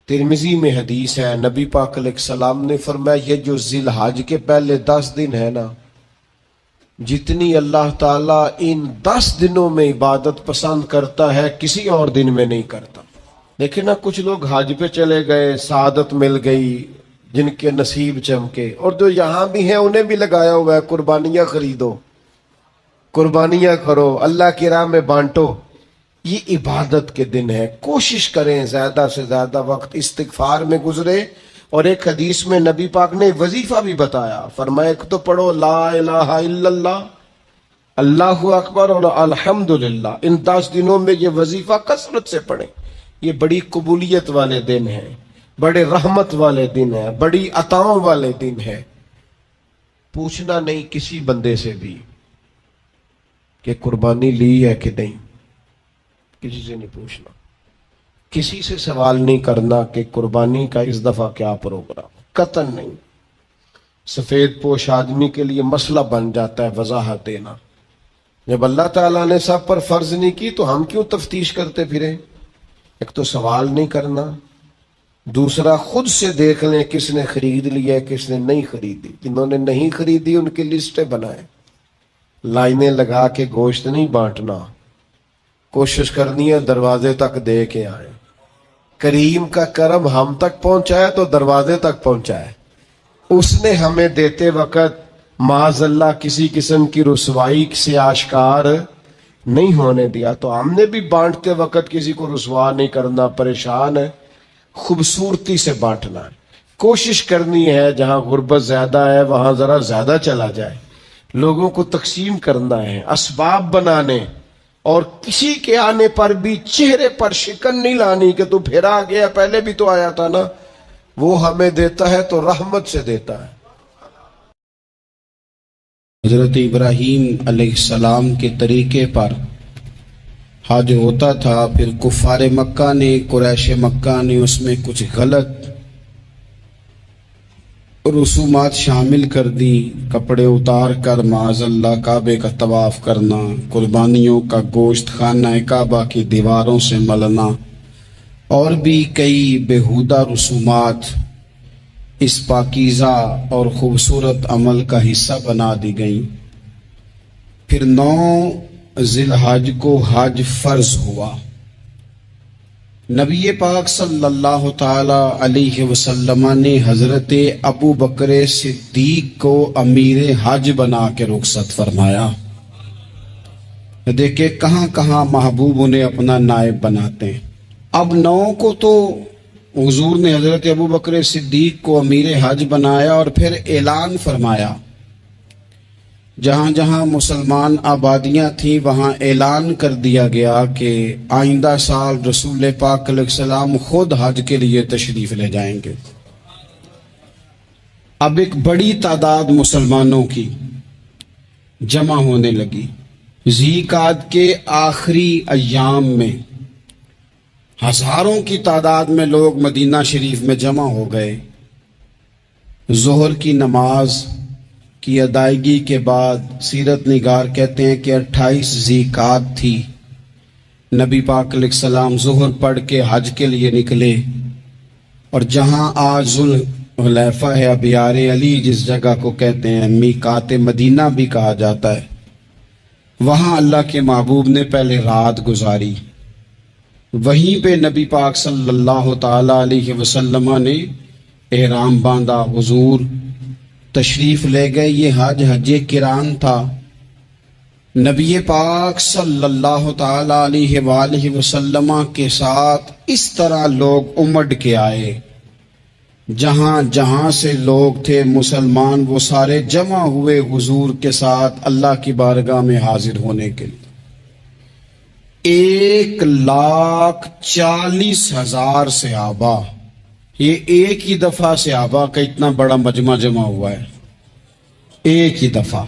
ترمذی میں حدیث ہے، نبی پاک علیہ السلام نے فرمایا یہ جو ذی الحج کے پہلے 10 دن ہے نا، جتنی اللہ تعالیٰ ان 10 دنوں میں عبادت پسند کرتا ہے کسی اور دن میں نہیں کرتا۔ دیکھیں نا، کچھ لوگ حج پہ چلے گئے، سعادت مل گئی، جن کے نصیب چمکے، اور جو یہاں بھی ہیں انہیں بھی لگایا ہوا ہے قربانیاں خریدو، قربانیاں کرو، اللہ کی راہ میں بانٹو۔ یہ عبادت کے دن ہے، کوشش کریں زیادہ سے زیادہ وقت استغفار میں گزرے۔ اور ایک حدیث میں نبی پاک نے وظیفہ بھی بتایا، فرمایا ایک تو پڑھو لا الہ الا اللہ، اللہ اکبر اور الحمدللہ، ان 10 دنوں میں یہ وظیفہ کثرت سے پڑھیں۔ یہ بڑی قبولیت والے دن ہیں، بڑے رحمت والے دن ہیں، بڑی عطاؤں والے دن ہیں۔ پوچھنا نہیں کسی بندے سے بھی کہ قربانی لی ہے کہ نہیں، کسی سے نہیں پوچھنا، کسی سے سوال نہیں کرنا کہ قربانی کا اس دفعہ کیا پروگرام، قطعاً نہیں۔ سفید پوش آدمی کے لیے مسئلہ بن جاتا ہے وضاحت دینا۔ جب اللہ تعالیٰ نے سب پر فرض نہیں کی تو ہم کیوں تفتیش کرتے پھریں؟ ایک تو سوال نہیں کرنا، دوسرا خود سے دیکھ لیں کس نے خرید لیا کس نے نہیں خریدی۔ جنہوں نے نہیں خریدی ان کی لسٹیں بنائیں، لائنیں لگا کے گوشت نہیں بانٹنا، کوشش کرنی ہے دروازے تک دے کے آئیں۔ کریم کا کرم ہم تک پہنچائے تو دروازے تک پہنچائے، اس نے ہمیں دیتے وقت معاذ اللہ کسی قسم کی رسوائی سے آشکار نہیں ہونے دیا، تو ہم نے بھی بانٹتے وقت کسی کو رسوا نہیں کرنا، پریشان ہے، خوبصورتی سے بانٹنا ہے۔ کوشش کرنی ہے جہاں غربت زیادہ ہے وہاں ذرا زیادہ چلا جائے، لوگوں کو تقسیم کرنا ہے، اسباب بنانے، اور کسی کے آنے پر بھی چہرے پر شکن نہیں لانی کہ تو پھر آ گیا، پہلے بھی تو آیا تھا نا۔ وہ ہمیں دیتا ہے تو رحمت سے دیتا ہے۔ حضرت ابراہیم علیہ السلام کے طریقے پر حج ہوتا تھا، پھر کفار مکہ نے، قریش مکہ نے اس میں کچھ غلط رسومات شامل کر دی، کپڑے اتار کر معاذ اللہ کعبے کا طواف کرنا، قربانیوں کا گوشت خانہ کعبہ کی دیواروں سے ملنا، اور بھی کئی بیہودہ رسومات اس پاکیزہ اور خوبصورت عمل کا حصہ بنا دی گئیں۔ پھر 9 ذی الحج کو حج فرض ہوا۔ نبی پاک صلی اللہ تعالی علیہ وسلم نے حضرت ابو بکر صدیق کو امیر حج بنا کے رخصت فرمایا۔ دیکھیں کہاں کہاں محبوب انہیں اپنا نائب بناتے ہیں۔ اب 9 کو تو حضور نے حضرت ابو بکر صدیق کو امیر حج بنایا، اور پھر اعلان فرمایا، جہاں جہاں مسلمان آبادیاں تھیں وہاں اعلان کر دیا گیا کہ آئندہ سال رسول پاک علیہ السلام خود حج کے لیے تشریف لے جائیں گے۔ اب ایک بڑی تعداد مسلمانوں کی جمع ہونے لگی۔ ذی قعدہ کے آخری ایام میں ہزاروں کی تعداد میں لوگ مدینہ شریف میں جمع ہو گئے۔ ظہر کی نماز کی ادائیگی کے بعد سیرت نگار کہتے ہیں کہ 28 ذی قعدہ تھی، نبی پاک علیہ السلام ظہر پڑھ کے حج کے لیے نکلے، اور جہاں آج ذوالحلیفہ ہے، ابیار علی جس جگہ کو کہتے ہیں، میقات مدینہ بھی کہا جاتا ہے، وہاں اللہ کے محبوب نے پہلے رات گزاری۔ وہیں پہ نبی پاک صلی اللہ تعالی علیہ وسلم نے احرام باندھا، حضور تشریف لے گئے۔ یہ حج قران تھا۔ نبی پاک صلی اللہ تعالی علیہ وآلہ وسلم کے ساتھ اس طرح لوگ امڑ کے آئے، جہاں جہاں سے لوگ تھے مسلمان وہ سارے جمع ہوئے حضور کے ساتھ اللہ کی بارگاہ میں حاضر ہونے کے لیے۔ 1,40,000 صحابہ، یہ ایک ہی دفعہ صحابہ کا اتنا بڑا مجمع جمع ہوا ہے، ایک ہی دفعہ۔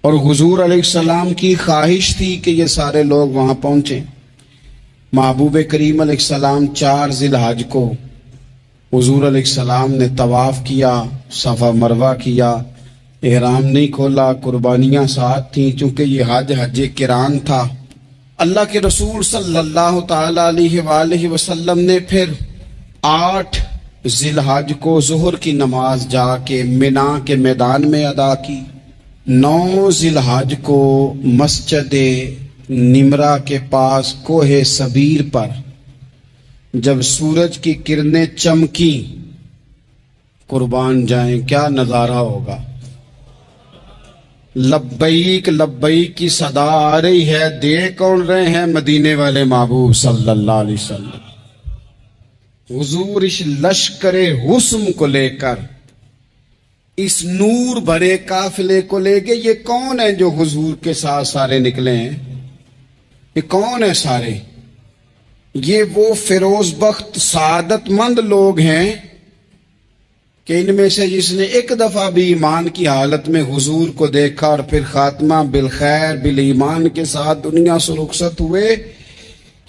اور حضور علیہ السلام کی خواہش تھی کہ یہ سارے لوگ وہاں پہنچیں۔ محبوب کریم علیہ السلام 4 ذی الحج کو حضور علیہ السلام نے طواف کیا، صفا مروہ کیا، احرام نہیں کھولا، قربانیاں ساتھ تھیں، چونکہ یہ حج قران تھا۔ اللہ کے رسول صلی اللہ تعالی علیہ وآلہ وسلم نے پھر 8 ذی الحج کو ظہر کی نماز جا کے منا کے میدان میں ادا کی، 9 ذی الحج کو مسجد نمرہ کے پاس کوہ صبیر پر جب سورج کی کرنیں چمکی، قربان جائیں کیا نظارہ ہوگا۔ لبیک لبیک کی صدا آ رہی ہے، دیکھ کون رہے ہیں؟ مدینے والے محبوب صلی اللہ علیہ وسلم۔ حضور اس لشکر حسن کو لے کر، اس نور بھرے قافلے کو لے کے، یہ کون ہیں جو حضور کے ساتھ سارے نکلے ہیں؟ یہ کون ہیں سارے؟ یہ وہ فیروز بخت سعادت مند لوگ ہیں کہ ان میں سے جس نے ایک دفعہ بھی ایمان کی حالت میں حضور کو دیکھا اور پھر خاتمہ بالخیر بالایمان کے ساتھ دنیا سے رخصت ہوئے،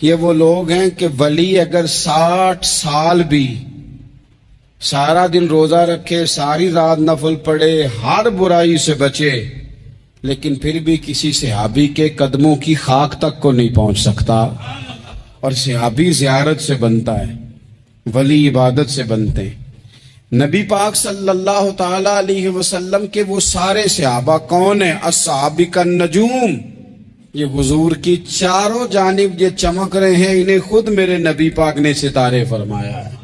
یہ وہ لوگ ہیں کہ ولی اگر 60 سال بھی سارا دن روزہ رکھے، ساری رات نفل پڑھے، ہر برائی سے بچے، لیکن پھر بھی کسی صحابی کے قدموں کی خاک تک کو نہیں پہنچ سکتا۔ اور صحابی زیارت سے بنتا ہے، ولی عبادت سے بنتے ہیں۔ نبی پاک صلی اللہ تعالی علیہ وسلم کے وہ سارے صحابہ کون ہیں؟ الصحابہ النجوم، یہ حضور کی چاروں جانب یہ چمک رہے ہیں، انہیں خود میرے نبی پاک نے ستارے فرمایا ہے۔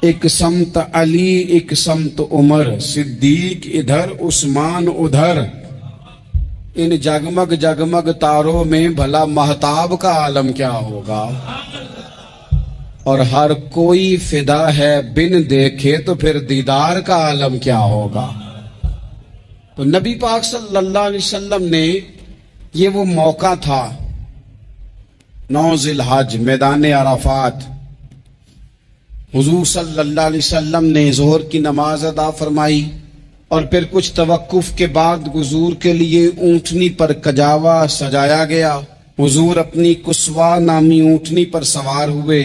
ایک سمت علی، ایک سمت عمر، صدیق ادھر، عثمان ادھر، ان جگمگ جگمگ تاروں میں بھلا مہتاب کا عالم کیا ہوگا؟ اور ہر کوئی فدا ہے بن دیکھے تو پھر دیدار کا عالم کیا ہوگا؟ تو نبی پاک صلی اللہ علیہ وسلم نے یہ وہ موقع تھا، 9 ذی الحج میدان عرفات، حضور صلی اللہ علیہ وسلم نے ظہر کی نماز ادا فرمائی اور پھر کچھ توقف کے بعد حضور کے لیے اونٹنی پر کجاوا سجایا گیا۔ حضور اپنی کسوا نامی اونٹنی پر سوار ہوئے،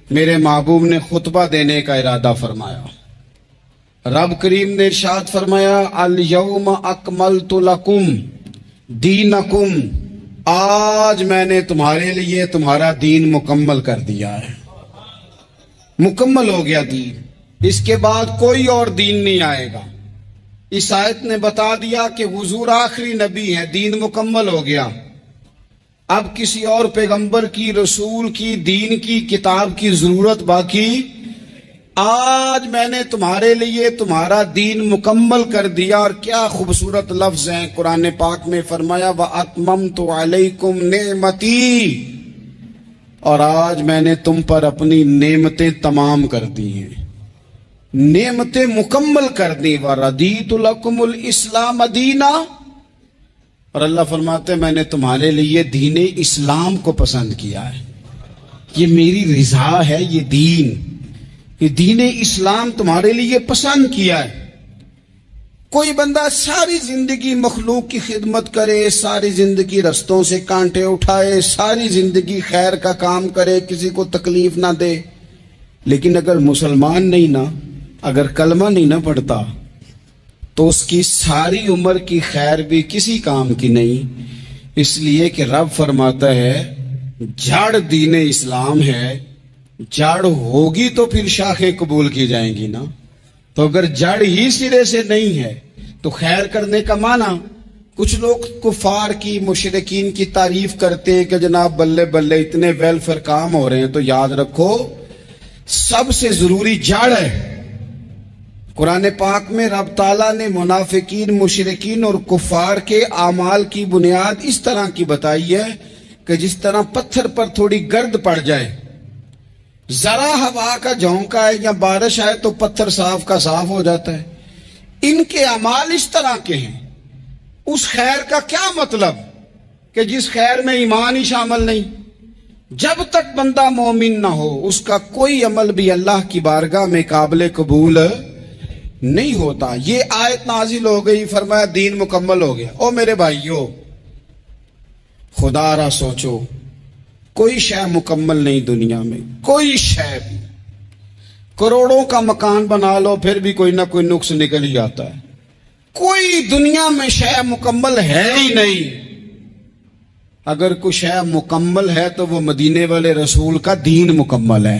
میرے محبوب نے خطبہ دینے کا ارادہ فرمایا۔ رب کریم نے ارشاد فرمایا، الیوم اکملت لکم دینکم، آج میں نے تمہارے لیے تمہارا دین مکمل کر دیا ہے، مکمل ہو گیا دین، اس کے بعد کوئی اور دین نہیں آئے گا۔ اس آیت نے بتا دیا کہ حضور آخری نبی ہے، دین مکمل ہو گیا، اب کسی اور پیغمبر کی، رسول کی، دین کی، کتاب کی ضرورت باقی۔ آج میں نے تمہارے لیے تمہارا دین مکمل کر دیا۔ اور کیا خوبصورت لفظ ہیں قرآن پاک میں، فرمایا وَأَتْمَمْتُ عَلَيْكُمْ نِعْمَتِي، اور آج میں نے تم پر اپنی نعمتیں تمام کر دی ہیں، نعمتیں مکمل کر دی۔ وَرَضِيتُ لَكُمُ الْإِسْلَامَ دِينًا، اور اللہ فرماتے ہیں میں نے تمہارے لیے دین اسلام کو پسند کیا ہے، یہ میری رضا ہے، یہ دین اسلام تمہارے لیے پسند کیا ہے۔ کوئی بندہ ساری زندگی مخلوق کی خدمت کرے، ساری زندگی رستوں سے کانٹے اٹھائے، ساری زندگی خیر کا کام کرے، کسی کو تکلیف نہ دے، لیکن اگر مسلمان نہیں نا، اگر کلمہ نہیں نہ پڑھتا تو اس کی ساری عمر کی خیر بھی کسی کام کی نہیں۔ اس لیے کہ رب فرماتا ہے جڑ دین اسلام ہے، جڑ ہوگی تو پھر شاخیں قبول کی جائیں گی نا، تو اگر جڑ ہی سرے سے نہیں ہے تو خیر کرنے کا معنی، کچھ لوگ کفار کی، مشرکین کی تعریف کرتے ہیں کہ جناب بلے بلے اتنے ویلفیئر کام ہو رہے ہیں، تو یاد رکھو سب سے ضروری جڑ ہے۔ قرآن پاک میں رب تعالیٰ نے منافقین، مشرکین اور کفار کے اعمال کی بنیاد اس طرح کی بتائی ہے کہ جس طرح پتھر پر تھوڑی گرد پڑ جائے، ذرا ہوا کا جھونکا ہے یا بارش آئے تو پتھر صاف کا صاف ہو جاتا ہے۔ ان کے اعمال اس طرح کے ہیں۔ اس خیر کا کیا مطلب کہ جس خیر میں ایمان ہی شامل نہیں؟ جب تک بندہ مومن نہ ہو اس کا کوئی عمل بھی اللہ کی بارگاہ میں قابل قبول نہیں ہوتا۔ یہ آیت نازل ہو گئی، فرمایا دین مکمل ہو گیا۔ او میرے بھائیو، خدا را سوچو، کوئی شے مکمل نہیں دنیا میں، کوئی شے بھی۔ کروڑوں کا مکان بنا لو پھر بھی کوئی نہ کوئی نقص نکل ہی آتا ہے۔ کوئی دنیا میں شے مکمل ہے ہی نہیں۔ اگر کوئی شے مکمل ہے تو وہ مدینے والے رسول کا دین مکمل ہے۔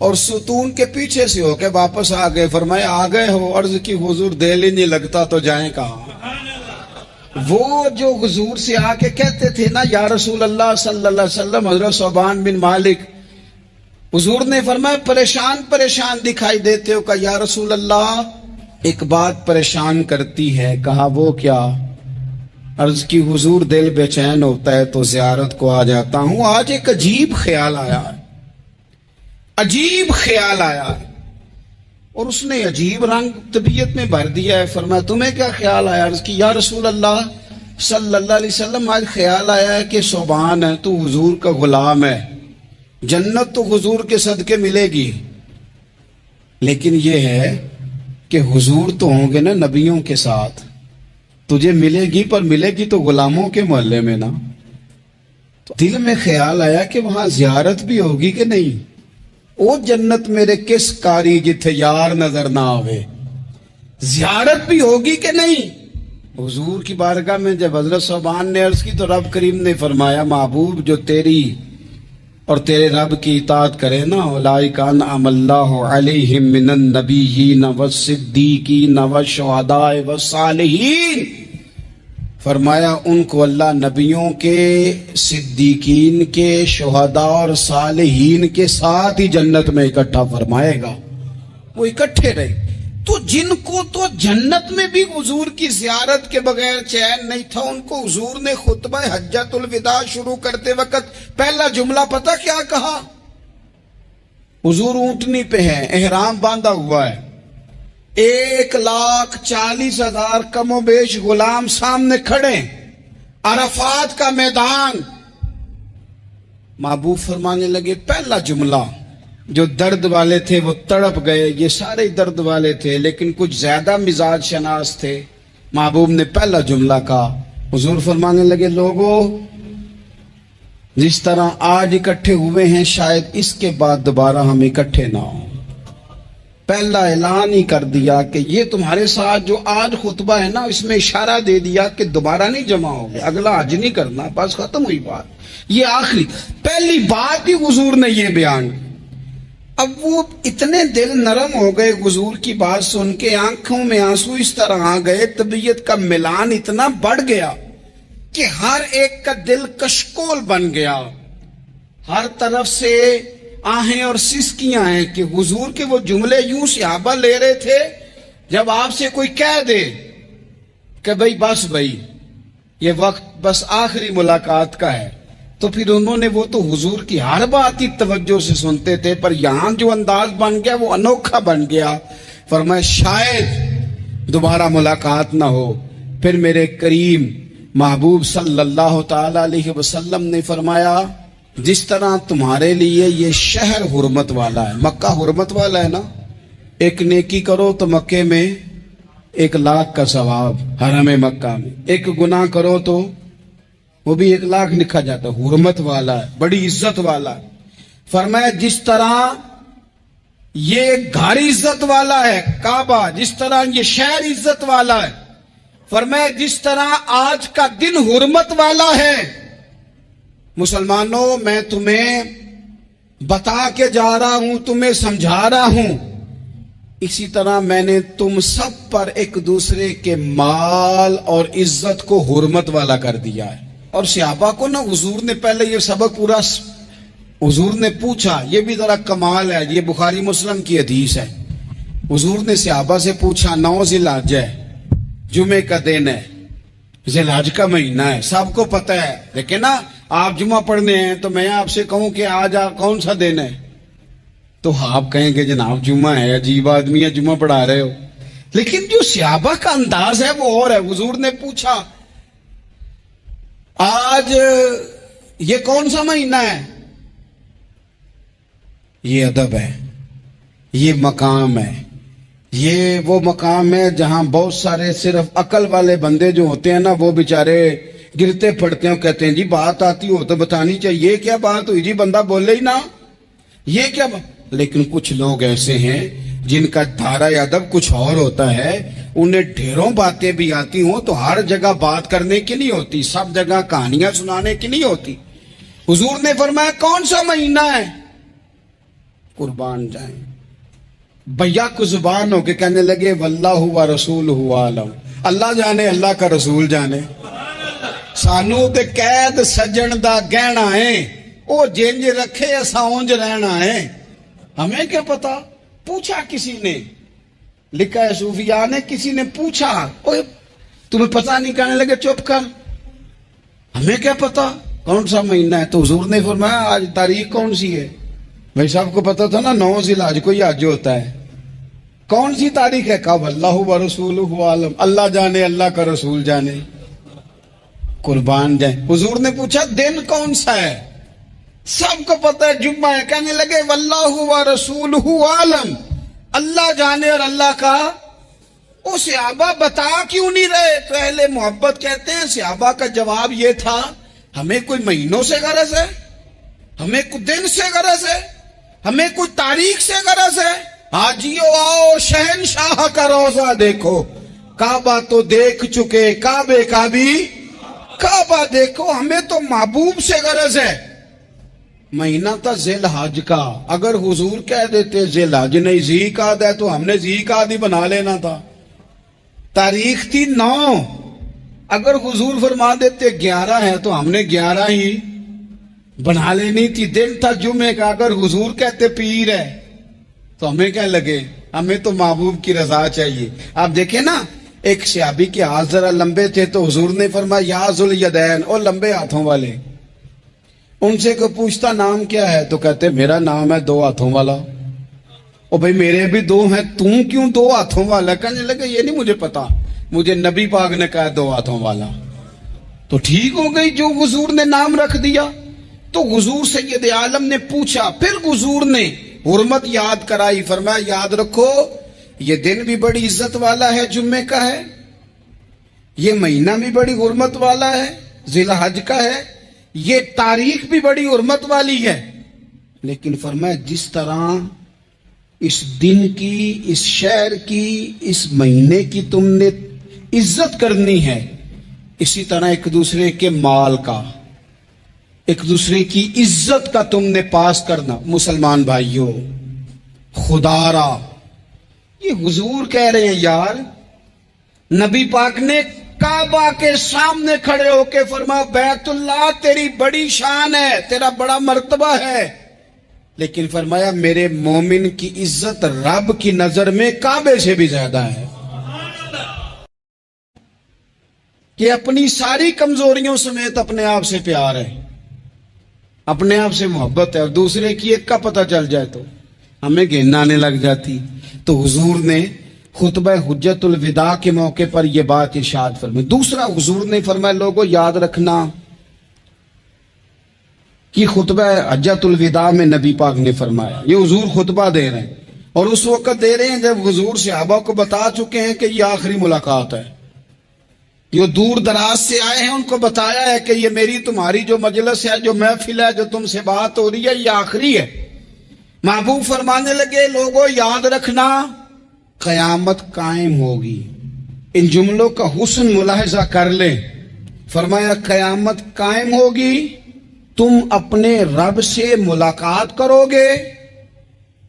اور ستون کے پیچھے سے ہو کے واپس آ گئے. فرمایا آ گئے ہو؟ عرض کی حضور دل ہی نہیں لگتا تو جائیں کہاں. وہ جو حضور سے آ کے کہتے تھے نا یا رسول اللہ صلی اللہ علیہ وسلم، حضرت صوبان بن مالک، حضور نے فرمایا پریشان پریشان دکھائی دیتے ہو. کہا یا رسول اللہ ایک بات پریشان کرتی ہے. کہا وہ کیا؟ عرض کی حضور دل بے چین ہوتا ہے تو زیارت کو آ جاتا ہوں. آج ایک عجیب خیال آیا ہے، عجیب خیال آیا ہے، اور اس نے عجیب رنگ طبیعت میں بھر دیا ہے. فرمایا تمہیں کیا خیال آیا؟ عرض کی یا رسول اللہ صلی اللہ علیہ وسلم آج خیال آیا ہے کہ صوبان ہے تو حضور کا غلام ہے، جنت تو حضور کے صدقے ملے گی، لیکن یہ ہے کہ حضور تو ہوں گے نا نبیوں کے ساتھ، تجھے ملے گی پر ملے گی تو غلاموں کے محلے میں نا. تو دل میں خیال آیا کہ وہاں زیارت بھی ہوگی کہ نہیں. او جنت میرے کس کاری جتھے یار نظر نہ آوے، زیارت بھی ہوگی کہ نہیں. حضور کی بارگاہ میں جب حضرت صوبان نے عرض کی تو رب کریم نے فرمایا محبوب جو تیری اور تیرے رب کی اطاعت کرے نا، اولئک انعم اللہ علیہم من النبیین والصدیقین والشہداء والصالحین، فرمایا ان کو اللہ نبیوں کے، صدیقین کے، شہداء اور صالحین کے ساتھ ہی جنت میں اکٹھا فرمائے گا. وہ اکٹھے رہے. تو جن کو تو جنت میں بھی حضور کی زیارت کے بغیر چین نہیں تھا، ان کو حضور نے خطبہ حجۃ الوداع شروع کرتے وقت پہلا جملہ پتہ کیا کہا؟ حضور اونٹنی پہ ہیں، احرام باندھا ہوا ہے، 1,40,000 کم و بیش غلام سامنے کھڑے، عرفات کا میدان. محبوب فرمانے لگے پہلا جملہ، جو درد والے تھے وہ تڑپ گئے، یہ سارے درد والے تھے لیکن کچھ زیادہ مزاج شناس تھے. محبوب نے پہلا جملہ کہا. حضور فرمانے لگے لوگوں جس طرح آج اکٹھے ہوئے ہیں شاید اس کے بعد دوبارہ ہم اکٹھے نہ ہوں. پہلا اعلان ہی کر دیا کہ یہ تمہارے ساتھ جو آج خطبہ ہے نا، اس میں اشارہ دے دیا کہ دوبارہ نہیں جمع ہوگے، اگلا حج نہیں کرنا، بس ختم ہوئی بات. یہ آخری پہلی بات ہی حضور نے یہ بیان. اب وہ اتنے دل نرم ہو گئے حضور کی بات سن کے، آنکھوں میں آنسو اس طرح آ گئے، طبیعت کا ملان اتنا بڑھ گیا کہ ہر ایک کا دل کشکول بن گیا. ہر طرف سے آہیں اور سسکیاں ہیں کہ حضور کے وہ جملے یوں صحابہ لے رہے تھے جب آپ سے کوئی کہہ دے کہ بس بھائی یہ وقت بس آخری ملاقات کا ہے، تو پھر انہوں نے وہ تو حضور کی ہر بات ہی توجہ سے سنتے تھے، پر یہاں جو انداز بن گیا وہ انوکھا بن گیا. فرمایا شاید دوبارہ ملاقات نہ ہو. پھر میرے کریم محبوب صلی اللہ تعالی علیہ وسلم نے فرمایا جس طرح تمہارے لیے یہ شہر حرمت والا ہے، مکہ حرمت والا ہے نا، ایک نیکی کرو تو مکے میں 1,00,000 کا ثواب، حرم مکہ میں ایک گناہ کرو تو وہ بھی 1,00,000 لکھا جاتا ہے. حرمت والا ہے، بڑی عزت والا ہے. فرمایا جس طرح یہ گھر عزت والا ہے کعبہ، جس طرح یہ شہر عزت والا ہے، فرمایا جس طرح آج کا دن حرمت والا ہے. مسلمانوں میں تمہیں بتا کے جا رہا ہوں، تمہیں سمجھا رہا ہوں، اسی طرح میں نے تم سب پر ایک دوسرے کے مال اور عزت کو حرمت والا کر دیا ہے. اور صحابہ کو نا حضور نے پہلے یہ سبق پورا حضور نے پوچھا، یہ بھی ذرا کمال ہے، یہ بخاری مسلم کی حدیث ہے. حضور نے صحابہ سے پوچھا 9 ذی الحج ہے، جمعے کا دن ہے، ذی الحج کا مہینہ ہے، سب کو پتہ ہے، لیکن نا آپ جمعہ پڑھنے ہیں تو میں آپ سے کہوں کہ آج کون سا دن ہے تو آپ کہیں گے جناب جمعہ ہے، عجیب آدمی ہے جمعہ پڑھا رہے ہو. لیکن جو صحابہ کا انداز ہے وہ اور ہے. حضور نے پوچھا آج یہ کون سا مہینہ ہے؟ یہ ادب ہے، یہ مقام ہے، یہ وہ مقام ہے جہاں بہت سارے صرف عقل والے بندے جو ہوتے ہیں نا وہ بیچارے گرتے پھڑتے ہیں، کہتے ہیں جی بات آتی ہو تو بتانی چاہیے، کیا بات ہوئی جی بندہ بولے ہی نا، یہ کیا بات. لیکن کچھ لوگ ایسے ہیں جن کا دھارا ادب کچھ اور ہوتا ہے، انہیں ڈھیروں باتیں بھی آتی ہوں تو ہر جگہ بات کرنے کی نہیں ہوتی، سب جگہ کہانیاں سنانے کی نہیں ہوتی. حضور نے فرمایا کون سا مہینہ ہے؟ قربان جائیں. بھیا کو زبان ہو کے کہنے لگے واللہ و رسولہ عالم، اللہ جانے اللہ کا رسول جانے. سانو تے قید سجن دا گہنا ہے، او جنج رکھے اساں اونج رہنا ہے، ہمیں کیا پتا. پوچھا کسی نے، لکھا ہے صوفیاء نے، کسی نے پوچھا اوے تمہیں پتہ نہیں، کہنے لگے چپ کر، ہمیں کیا پتا کون سا مہینہ ہے. تو حضور نے فرمایا آج تاریخ کون سی ہے؟ بھائی صاحب کو پتا تھا نا 9 ذی الحج کو یہ حج ہوتا ہے. کون سی تاریخ ہے؟ کہا واللہ و رسولہ عالم، اللہ جانے اللہ کا رسول جانے. قربان جائیں. حضور نے پوچھا دن کون سا ہے؟ سب کو پتا ہے جمعہ ہے. کہنے لگے واللہ و رسولہ عالم، اللہ جانے اور اللہ کا. وہ صحابہ بتا کیوں نہیں رہے؟ تو اہل محبت کہتے ہیں صحابہ کا جواب یہ تھا ہمیں کوئی مہینوں سے غرض ہے، ہمیں کوئی دن سے غرض ہے، ہمیں کوئی تاریخ سے غرض ہے. حاجیو آؤ شہنشاہ کا روزہ دیکھو، کعبہ تو دیکھ چکے، کعبے کا بھی کعبہ دیکھو. ہمیں تو محبوب سے غرض ہے. مہینہ تھا ذی الحج کا، اگر حضور کہہ دیتے ذی الحج نہیں ذی قعدہ ہے تو ہم نے ذی قعدہ ہی بنا لینا تھا. تاریخ تھی 9، اگر حضور فرما دیتے 11 ہے تو ہم نے 11 ہی بنا لینی تھی. دن تھا جمعے کا، اگر حضور کہتے پیر ہے تو ہمیں کیا لگے، ہمیں تو محبوب کی رضا چاہیے. آپ دیکھیں نا، ایک صحابی کے ہاتھ ذرا لمبے تھے تو حضور نے فرمایا یا ذوالیدین، اور لمبے ہاتھوں والے. ان سے کوئی پوچھتا نام کیا ہے تو کہتے میرا نام ہے 2 ہاتھوں والا. او بھائی میرے بھی 2 ہیں، تم کیوں 2 ہاتھوں والا؟ کہنے لگے یہ نہیں مجھے پتا، مجھے نبی پاک نے کہا 2 ہاتھوں والا. تو ٹھیک ہو گئی جو حضور نے نام رکھ دیا. تو حضور سید عالم نے پوچھا، پھر حضور نے حرمت یاد کرائی. فرمایا یاد رکھو یہ دن بھی بڑی عزت والا ہے، جمعے کا ہے، یہ مہینہ بھی بڑی حرمت والا ہے، ذی الحج کا ہے، یہ تاریخ بھی بڑی حرمت والی ہے. لیکن فرمایا جس طرح اس دن کی، اس شہر کی، اس مہینے کی تم نے عزت کرنی ہے، اسی طرح ایک دوسرے کے مال کا، ایک دوسرے کی عزت کا تم نے پاس کرنا. مسلمان بھائیوں، خدا را یہ حضور کہہ رہے ہیں یار، نبی پاک نے کعبہ کے سامنے کھڑے ہو کے فرمایا بیت اللہ تیری بڑی شان ہے، تیرا بڑا مرتبہ ہے، لیکن فرمایا میرے مومن کی عزت رب کی نظر میں کعبے سے بھی زیادہ ہے. کہ اپنی ساری کمزوریوں سمیت اپنے آپ سے پیار ہے، اپنے آپ سے محبت ہے، اور دوسرے کی ایک کا پتہ چل جائے تو ہمیں گھن آنے لگ جاتی. تو حضور نے خطبہ حجت الوداع کے موقع پر یہ بات ارشاد فرمائی. دوسرا حضور نے فرمایا لوگوں یاد رکھنا کہ خطبہ حجت الوداع میں نبی پاک نے فرمایا، یہ حضور خطبہ دے رہے ہیں اور اس وقت دے رہے ہیں جب حضور صحابہ کو بتا چکے ہیں کہ یہ آخری ملاقات ہے. جو دور دراز سے آئے ہیں ان کو بتایا ہے کہ یہ میری تمہاری جو مجلس ہے، جو محفل ہے، جو تم سے بات ہو رہی ہے، یہ آخری ہے. محبوب فرمانے لگے لوگوں یاد رکھنا قیامت قائم ہوگی. ان جملوں کا حسن ملاحظہ کر لیں. فرمایا قیامت قائم ہوگی، تم اپنے رب سے ملاقات کرو گے،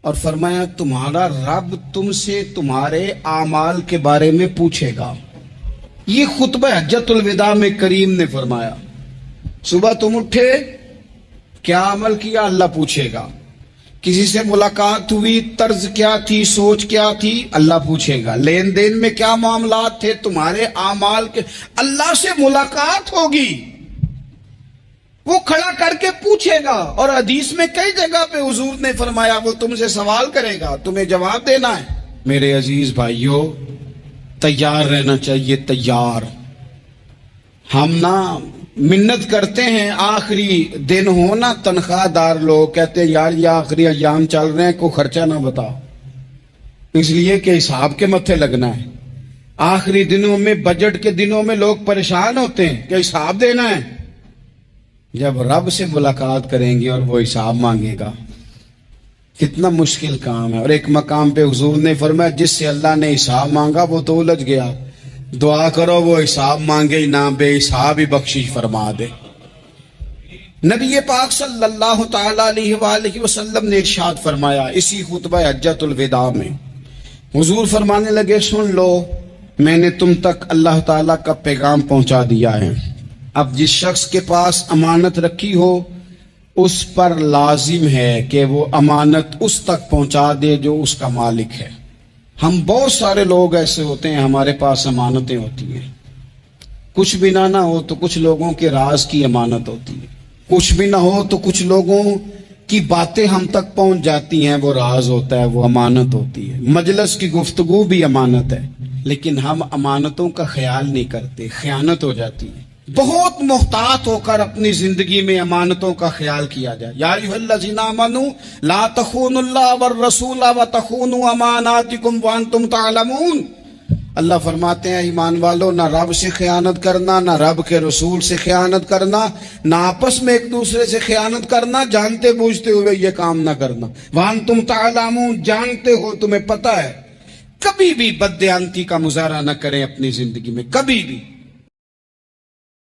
اور فرمایا تمہارا رب تم سے تمہارے اعمال کے بارے میں پوچھے گا. یہ خطبہ حجت الوداع میں کریم نے فرمایا. صبح تم اٹھے، کیا عمل کیا؟ اللہ پوچھے گا. کسی سے ملاقات ہوئی، طرز کیا تھی، سوچ کیا تھی، اللہ پوچھے گا. لین دین میں کیا معاملات تھے، تمہارے اعمال کے، اللہ سے ملاقات ہوگی، وہ کھڑا کر کے پوچھے گا. اور حدیث میں کئی جگہ پہ حضور نے فرمایا وہ تم سے سوال کرے گا، تمہیں جواب دینا ہے. میرے عزیز بھائیوں، تیار رہنا چاہیے، تیار. ہم نا منت کرتے ہیں آخری دن ہونا، تنخواہ دار لوگ کہتے ہیں یار یہ آخری ایام چل رہے ہیں، کوئی خرچہ نہ بتا، اس لیے کہ حساب کے متھے لگنا ہے. آخری دنوں میں، بجٹ کے دنوں میں لوگ پریشان ہوتے ہیں کہ حساب دینا ہے. جب رب سے ملاقات کریں گے اور وہ حساب مانگے گا، کتنا مشکل کام ہے. اور ایک مقام پہ حضور نے فرمایا جس سے اللہ نے حساب مانگا وہ تو الجھ گیا، دعا کرو وہ حساب مانگے ہی نہ، بے حساب ہی بخشش فرما دے. نبی پاک صلی اللہ تعالی علیہ وآلہ وسلم نے ارشاد فرمایا اسی خطبہ حجۃ الوداع میں، حضور فرمانے لگے سن لو، میں نے تم تک اللہ تعالیٰ کا پیغام پہنچا دیا ہے، اب جس شخص کے پاس امانت رکھی ہو اس پر لازم ہے کہ وہ امانت اس تک پہنچا دے جو اس کا مالک ہے۔ ہم بہت سارے لوگ ایسے ہوتے ہیں، ہمارے پاس امانتیں ہوتی ہیں، کچھ بھی نہ ہو تو کچھ لوگوں کے راز کی امانت ہوتی ہے، کچھ بھی نہ ہو تو کچھ لوگوں کی باتیں ہم تک پہنچ جاتی ہیں، وہ راز ہوتا ہے، وہ امانت ہوتی ہے، مجلس کی گفتگو بھی امانت ہے، لیکن ہم امانتوں کا خیال نہیں کرتے، خیانت ہو جاتی ہے۔ بہت محتاط ہو کر اپنی زندگی میں امانتوں کا خیال کیا جائے۔ یا ایھا الذین آمنوا لا تخونوا اللہ والرسول وتخونوا اماناتکم وانتم تعلمون۔ اللہ فرماتے ہیں ایمان والو، نہ رب سے خیانت کرنا، نہ رب کے رسول سے خیانت کرنا، نہ آپس میں ایک دوسرے سے خیانت کرنا، جانتے بوجھتے ہوئے یہ کام نہ کرنا۔ وانتم تعلمون، جانتے ہو، تمہیں پتہ ہے۔ کبھی بھی بددیانتی کا مظاہرہ نہ کریں اپنی زندگی میں، کبھی بھی۔